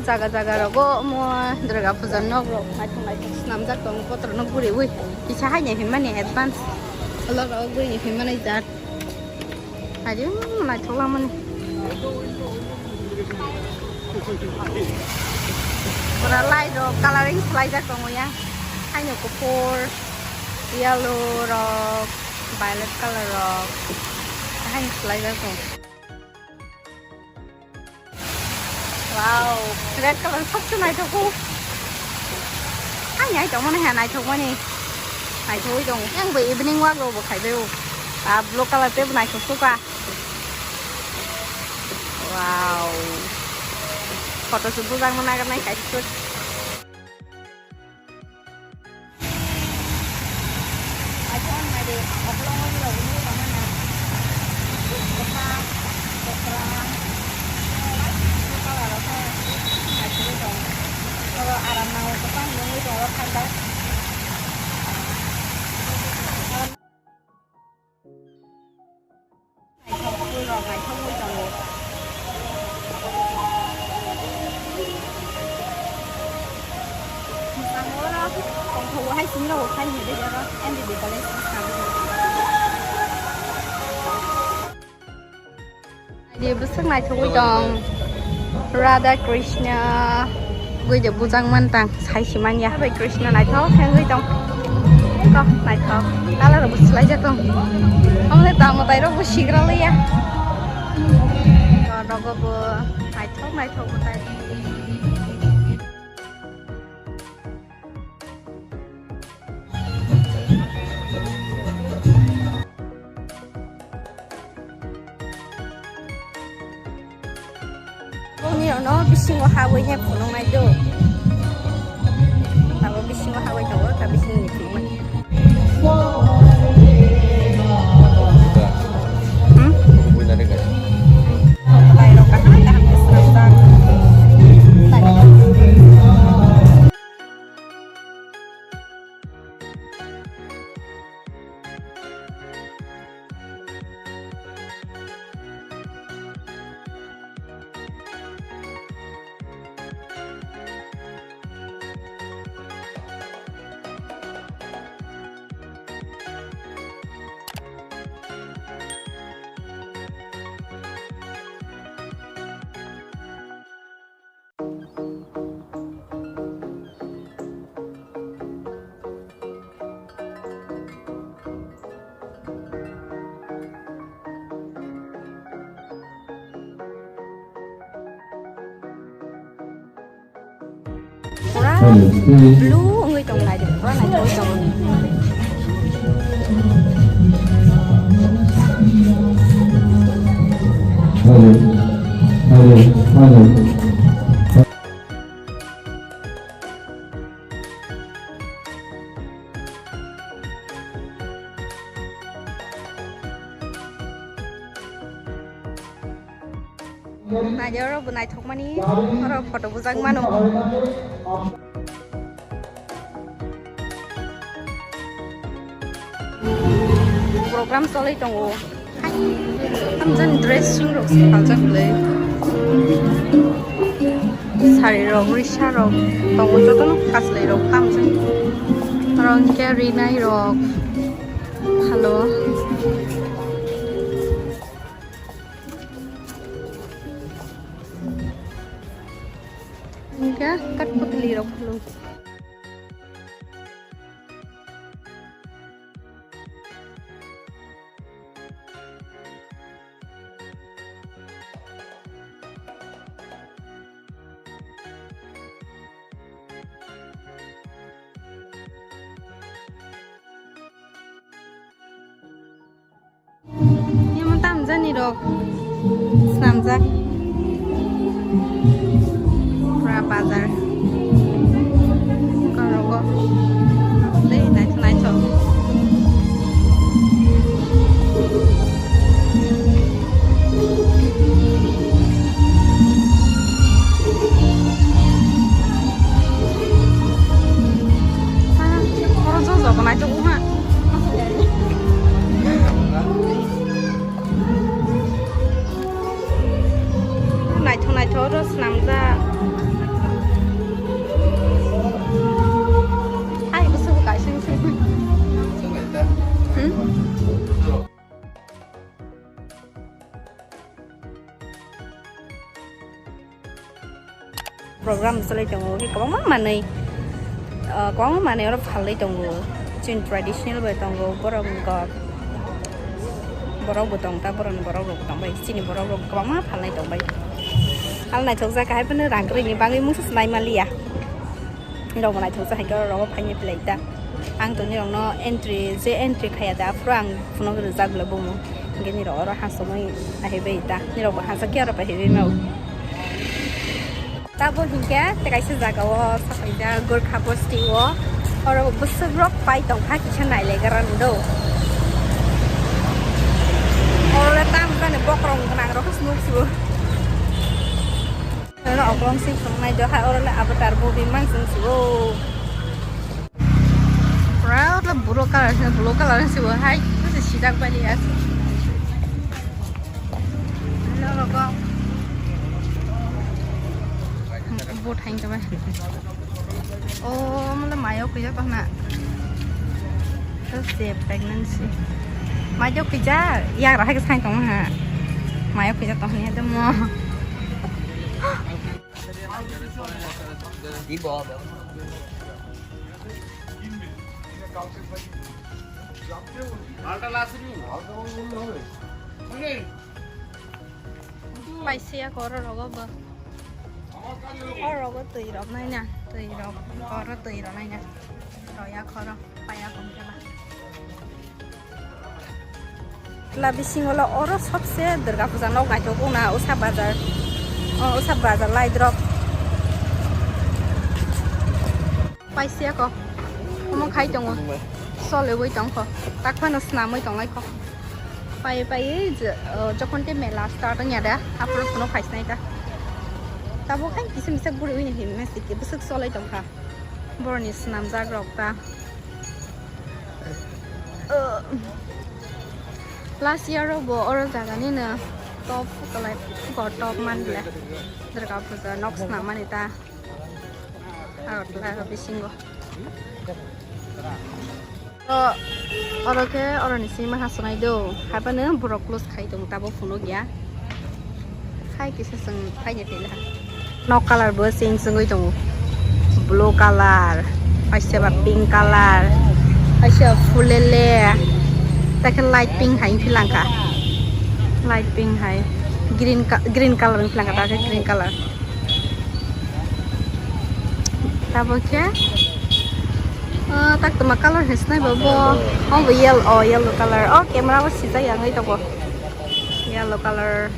jaga jaga rogo mo Durga Puja nog ro naithok snamjak tong potro no guri ui isa hai nyai himani advance alor ro guri nyai himani jat aje naithok lamani pura light ro coloring slide jak tong ya hai nyo kupur yellow ro violet color ro hai slide jak tong wow red color sắc này thôi cô anh nhảy trong món này thôi quá nè này thôi trong anh bị bên ngoài rồi bộ khải đều blue color tiếp này cũng qua wow foto subuh sang mana kan naik ikut acan ada oblong lagi loh ini mana besar besar kalau arah mau ke Bandung itu kalau kandas ngày không vui rồi ngày không vui rồi sang bữa đó còn thù hay xin đâu hay gì đấy đó em thì bị có lên đi bữa sáng này thú chồng Radha Krishna gửi cho bujang mantang sai si manya Radha Krishna này thôi hay gửi trong có này thôi đó là bút lại cho con không thể tạo một tay đó bút xịt ra liền còn đó có bữa này thôi một tay nhiều nó bising wa hawe nya punong na do tawo bising wa hawe tawo ka bising ni ti man punya deh guys lai ro ka ta han serta blue người trồng này được quá này tôi trồng nah jauh bunai thok mani orang foto bujang mano program solid dong hamjan dressing rok sajak le sari rok risha rok dong jotono kasle rok tamjan rong carry nai rok halo enggak kat putli rok halo Jadi dok, snamjak, bazar, kalau kok, deh naik cok. Orang sosok naik cok mah. Này thôi đó làm ra program selai tongo ki kawang mane ora phalai tongo chin traditional bai tongo borok ko borok botong ta borok botong bai chini borok kawang ma phalai tong bai halnai thokja kai pene rangkri ni bangi musu snai malia ni rong nai thokja hai ko ro phai play ta ang to ni rong no entry khaya da frang funo ge jak la bomo nge ni ro ha somoi a he bai ta ni ro ha sa kya ro pa he bai mau ta bo hingke te kai se jaga o sa pai da gorkha bosti o oro busuk rok pai tong pha ki chanai le garan do oro tam ka ne bokrong kana ro snuk su nó ở con sinh sống này cho hai ô là avatar vô vi mang sinh số proud là blue color số hai nó sẽ chỉ đặc biệt là nó là con vô thành cho mày ô nó là máy ốc cái con nè rất đẹp pregnancy máy ốc cái giá ya rồi hai cái sang trong hả máy ốc cái giá trong này đâu mà đi bò bay xe có rồi có bơ có tùy đó này nè tùy đó có rồi tùy đó này nè rồi ya có rồi bay ya không cho là bị sinh là ở sắp xe được gặp rằng nó cái chỗ cũng nào ở sắp bazar lại drop bay xe có không khai trong so lấy với trong có tác phân nó làm với trong lại có bay cho con tên mẹ là start ở nhà đấy áp lực nó phải này ta ta vô khách chỉ xem bữa đi thì mình sẽ cái bức so lấy trong cả bữa nay làm ra gọc ta last year rồi ở ra cái này nè top cái này có top man đấy được gặp bây giờ nox làm man ta là bị single cái orang ni mà hasil này đâu hai bên nữa bro close khai tung ta bố phun ya khai cái sự sưng khai như thế là no color bữa sinh sưng cái tung blue color hay là pink color hay là full lele ta cái light pink hay phi lang cả light pink hay green color phi lang cả ta cái green color ta bố kia tak tuma color hết này bố không bị yellow color camera có xịt ra yang ấy đâu yellow color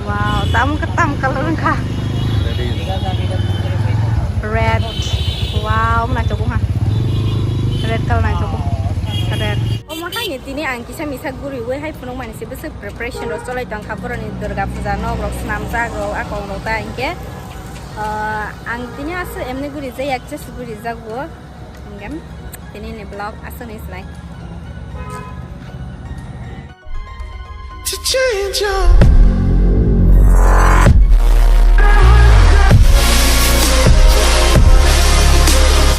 wow tam color cả red wow mana cukup ha red color mana cukup red mà hai người tini anh kisah misal guru we hai penung manis besar preparation rồi solai tang kabar ni Durga Puja no rok senam jago aku orang ta ingke ang tini asu emne guri zai access guri jago ingem tini ne blog asu ni slide to change your